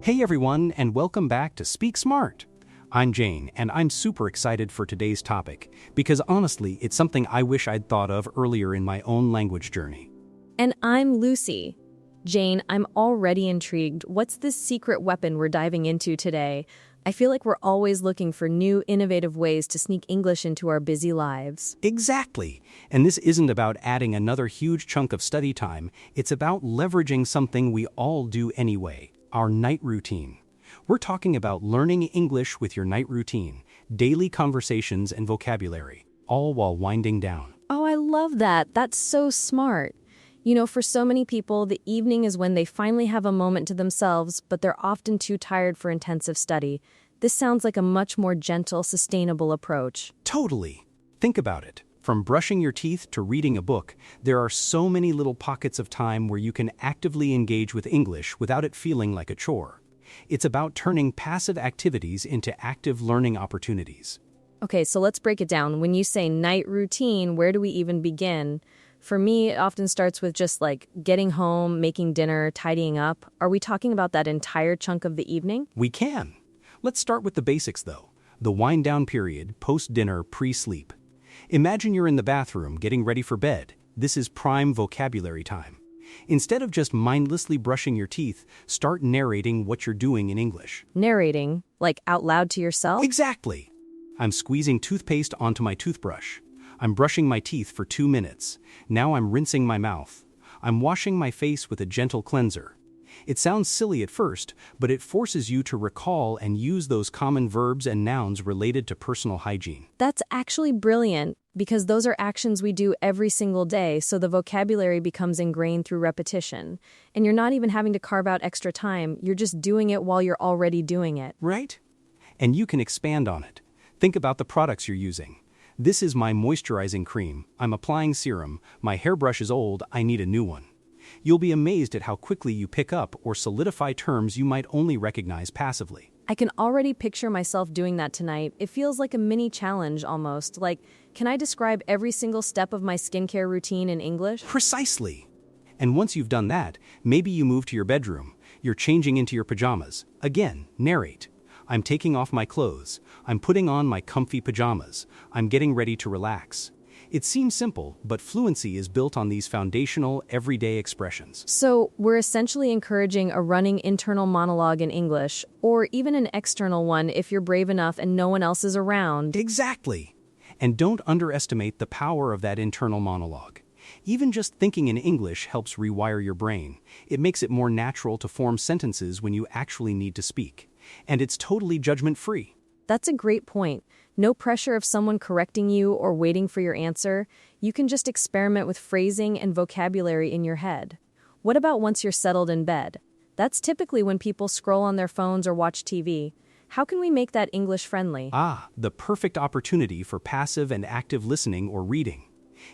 Hey everyone, and welcome back to Speak Smart. I'm Jane, and I'm super excited for today's topic, because honestly, it's something I wish I'd thought of earlier in my own language journey. And I'm Lucy. Jane, I'm already intrigued. What's this secret weapon we're diving into today? I feel like we're always looking for new, innovative ways to sneak English into our busy lives. Exactly. And this isn't about adding another huge chunk of study time, it's about leveraging something we all do anyway, our night routine. We're talking about learning English with your night routine, daily conversations and vocabulary, all while winding down. Oh, I love that. That's so smart. You know, for so many people, the evening is when they finally have a moment to themselves, but they're often too tired for intensive study. This sounds like a much more gentle, sustainable approach. Totally. Think about it. From brushing your teeth to reading a book, there are so many little pockets of time where you can actively engage with English without it feeling like a chore. It's about turning passive activities into active learning opportunities. Okay, so let's break it down. When you say night routine, where do we even begin? For me, it often starts with just like getting home, making dinner, tidying up. Are we talking about that entire chunk of the evening? We can. Let's start with the basics though. The wind down period, post-dinner, pre-sleep. Imagine you're in the bathroom getting ready for bed. This is prime vocabulary time. Instead of just mindlessly brushing your teeth, start narrating what you're doing in English. Narrating? Like out loud to yourself? Exactly. I'm squeezing toothpaste onto my toothbrush. I'm brushing my teeth for 2 minutes. Now I'm rinsing my mouth. I'm washing my face with a gentle cleanser. It sounds silly at first, but it forces you to recall and use those common verbs and nouns related to personal hygiene. That's actually brilliant, because those are actions we do every single day, so the vocabulary becomes ingrained through repetition. And you're not even having to carve out extra time, you're just doing it while you're already doing it. Right? And you can expand on it. Think about the products you're using. This is my moisturizing cream. I'm applying serum. My hairbrush is old. I need a new one. You'll be amazed at how quickly you pick up or solidify terms you might only recognize passively. I can already picture myself doing that tonight. It feels like a mini challenge almost. Like, can I describe every single step of my skincare routine in English? Precisely. And once you've done that, maybe you move to your bedroom. You're changing into your pajamas. Again, narrate. I'm taking off my clothes. I'm putting on my comfy pajamas. I'm getting ready to relax. It seems simple, but fluency is built on these foundational, everyday expressions. So, we're essentially encouraging a running internal monologue in English, or even an external one if you're brave enough and no one else is around. Exactly. And don't underestimate the power of that internal monologue. Even just thinking in English helps rewire your brain. It makes it more natural to form sentences when you actually need to speak. And it's totally judgment-free. That's a great point. No pressure of someone correcting you or waiting for your answer. You can just experiment with phrasing and vocabulary in your head. What about once you're settled in bed? That's typically when people scroll on their phones or watch TV. How can we make that English friendly? The perfect opportunity for passive and active listening or reading.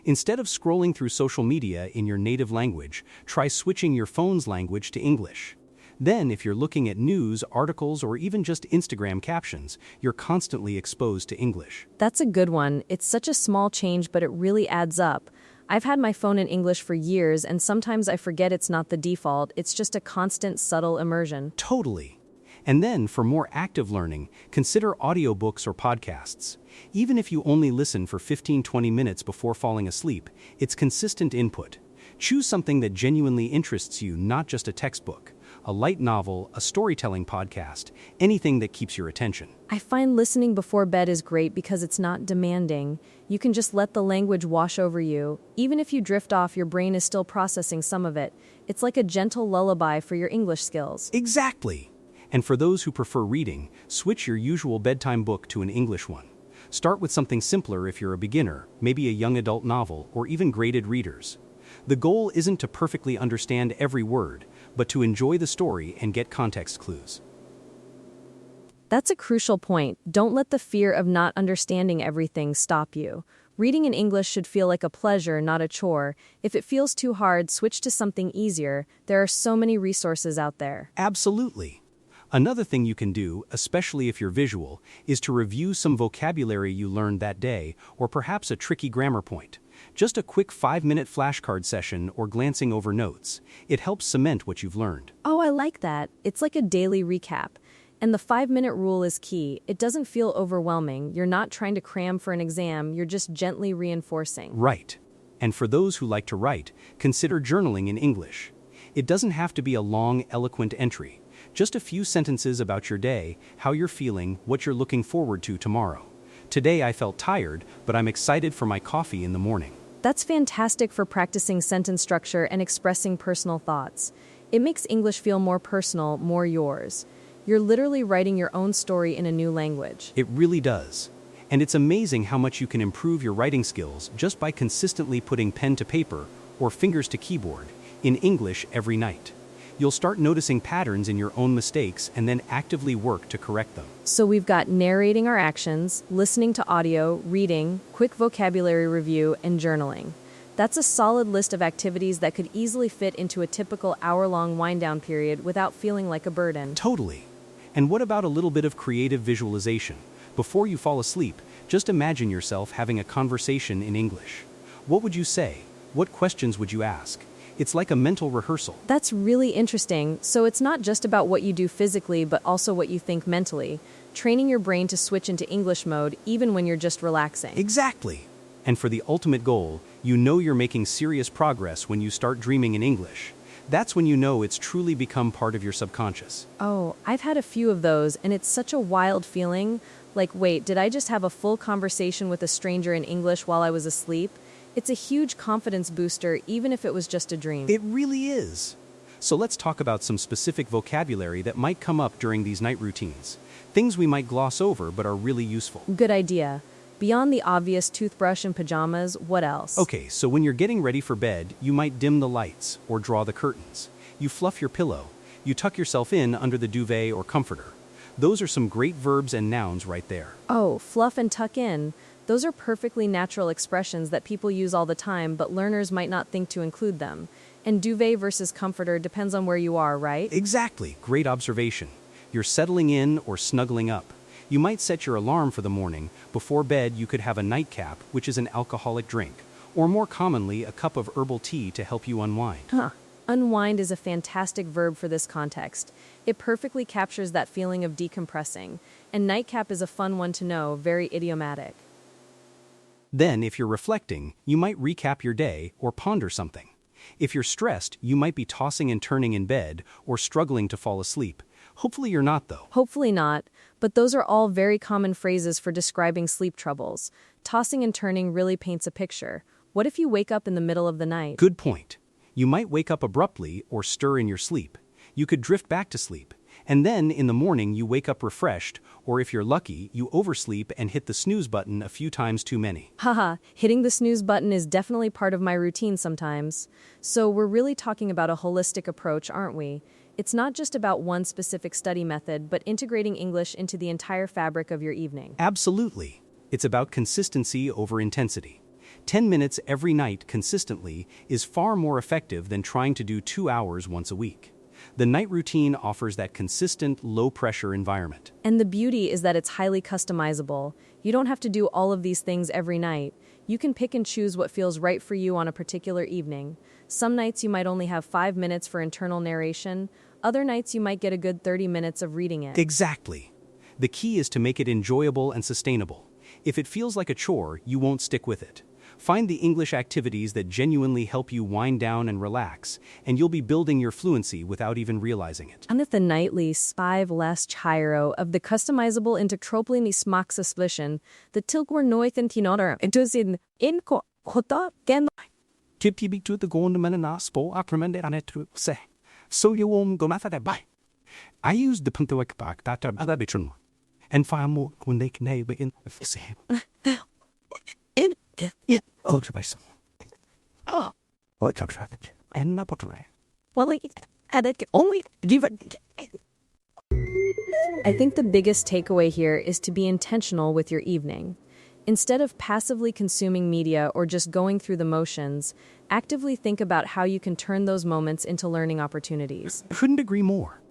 Instead of scrolling through social media in your native language, try switching your phone's language to English. Then, if you're looking at news, articles, or even just Instagram captions, you're constantly exposed to English. That's a good one. It's such a small change, but it really adds up. I've had my phone in English for years, and sometimes I forget it's not the default. It's just a constant, subtle immersion. Totally. And then, for more active learning, consider audiobooks or podcasts. Even if you only listen for 15-20 minutes before falling asleep, it's consistent input. Choose something that genuinely interests you, not just a textbook. A light novel, a storytelling podcast, anything that keeps your attention. I find listening before bed is great because it's not demanding. You can just let the language wash over you. Even if you drift off, your brain is still processing some of it. It's like a gentle lullaby for your English skills. Exactly. And for those who prefer reading, switch your usual bedtime book to an English one. Start with something simpler if you're a beginner, maybe a young adult novel or even graded readers. The goal isn't to perfectly understand every word, but to enjoy the story and get context clues. That's a crucial point. Don't let the fear of not understanding everything stop you. Reading in English should feel like a pleasure, not a chore. If it feels too hard, switch to something easier. There are so many resources out there. Absolutely. Another thing you can do, especially if you're visual, is to review some vocabulary you learned that day, or perhaps a tricky grammar point. Just a quick 5-minute flashcard session or glancing over notes. It helps cement what you've learned. Oh, I like that. It's like a daily recap. And the 5-minute rule is key. It doesn't feel overwhelming. You're not trying to cram for an exam, you're just gently reinforcing. Right. And for those who like to write, consider journaling in English. It doesn't have to be a long, eloquent entry. Just a few sentences about your day, how you're feeling, what you're looking forward to tomorrow. Today I felt tired, but I'm excited for my coffee in the morning. That's fantastic for practicing sentence structure and expressing personal thoughts. It makes English feel more personal, more yours. You're literally writing your own story in a new language. It really does. And it's amazing how much you can improve your writing skills just by consistently putting pen to paper or fingers to keyboard in English every night. You'll start noticing patterns in your own mistakes and then actively work to correct them. So we've got narrating our actions, listening to audio, reading, quick vocabulary review, and journaling. That's a solid list of activities that could easily fit into a typical hour-long wind-down period without feeling like a burden. Totally. And what about a little bit of creative visualization? Before you fall asleep, just imagine yourself having a conversation in English. What would you say? What questions would you ask? It's like a mental rehearsal. That's really interesting. So it's not just about what you do physically, but also what you think mentally, training your brain to switch into English mode even when you're just relaxing. Exactly. And for the ultimate goal, you know you're making serious progress when you start dreaming in English. That's when you know it's truly become part of your subconscious. Oh, I've had a few of those, and it's such a wild feeling. Like, wait, did I just have a full conversation with a stranger in English while I was asleep? It's a huge confidence booster, even if it was just a dream. It really is. So let's talk about some specific vocabulary that might come up during these night routines. Things we might gloss over but are really useful. Good idea. Beyond the obvious toothbrush and pajamas, what else? Okay, so when you're getting ready for bed, you might dim the lights or draw the curtains. You fluff your pillow. You tuck yourself in under the duvet or comforter. Those are some great verbs and nouns right there. Oh, fluff and tuck in. Those are perfectly natural expressions that people use all the time, but learners might not think to include them. And duvet versus comforter depends on where you are, right? Exactly. Great observation. You're settling in or snuggling up. You might set your alarm for the morning. Before bed, you could have a nightcap, which is an alcoholic drink, or more commonly, a cup of herbal tea to help you unwind. Unwind is a fantastic verb for this context. It perfectly captures that feeling of decompressing. And nightcap is a fun one to know, very idiomatic. Then, if you're reflecting, you might recap your day or ponder something. If you're stressed, you might be tossing and turning in bed or struggling to fall asleep. Hopefully you're not, though. Hopefully not, but those are all very common phrases for describing sleep troubles. Tossing and turning really paints a picture. What if you wake up in the middle of the night? Good point. You might wake up abruptly or stir in your sleep. You could drift back to sleep. And then, in the morning, you wake up refreshed, or if you're lucky, you oversleep and hit the snooze button a few times too many. Haha, hitting the snooze button is definitely part of my routine sometimes. So we're really talking about a holistic approach, aren't we? It's not just about one specific study method, but integrating English into the entire fabric of your evening. Absolutely. It's about consistency over intensity. 10 minutes every night consistently is far more effective than trying to do 2 hours once a week. The night routine offers that consistent, low-pressure environment. And the beauty is that it's highly customizable. You don't have to do all of these things every night. You can pick and choose what feels right for you on a particular evening. Some nights you might only have 5 minutes for internal narration. Other nights you might get a good 30 minutes of reading it. Exactly. The key is to make it enjoyable and sustainable. If it feels like a chore, you won't stick with it. Find the English activities that genuinely help you wind down and relax, and you'll be building your fluency without even realizing it. And the nightly spive last chiro of the customizable intertroply ni smaksasplition, the tilgwar noith and tinotter, it does in hota gen. Tiptibik to the gondomena spo acremende anetu se. So you won't go matter that by. I use the Puntoak back that are other bitron. And far more when they can neighbor in the same. Yeah. Oh, to myself. Oh, what I'm trying to do. And not what I. Well, I only I think the biggest takeaway here is to be intentional with your evening. Instead of passively consuming media or just going through the motions, actively think about how you can turn those moments into learning opportunities. I couldn't agree more.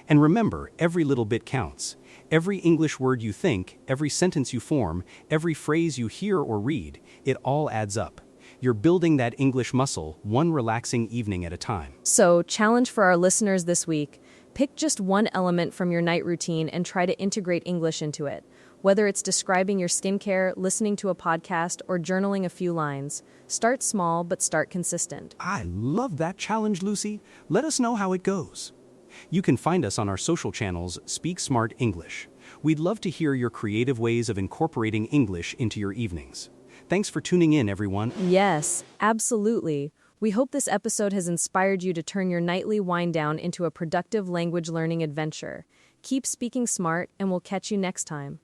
And remember, every little bit counts. Every English word you think, every sentence you form, every phrase you hear or read, it all adds up. You're building that English muscle one relaxing evening at a time. So, challenge for our listeners this week. Pick just one element from your night routine and try to integrate English into it. Whether it's describing your skincare, listening to a podcast, or journaling a few lines, start small but start consistent. I love that challenge, Lucy. Let us know how it goes. You can find us on our social channels, Speak Smart English. We'd love to hear your creative ways of incorporating English into your evenings. Thanks for tuning in, everyone. Yes, absolutely. We hope this episode has inspired you to turn your nightly wind down into a productive language learning adventure. Keep speaking smart, and we'll catch you next time.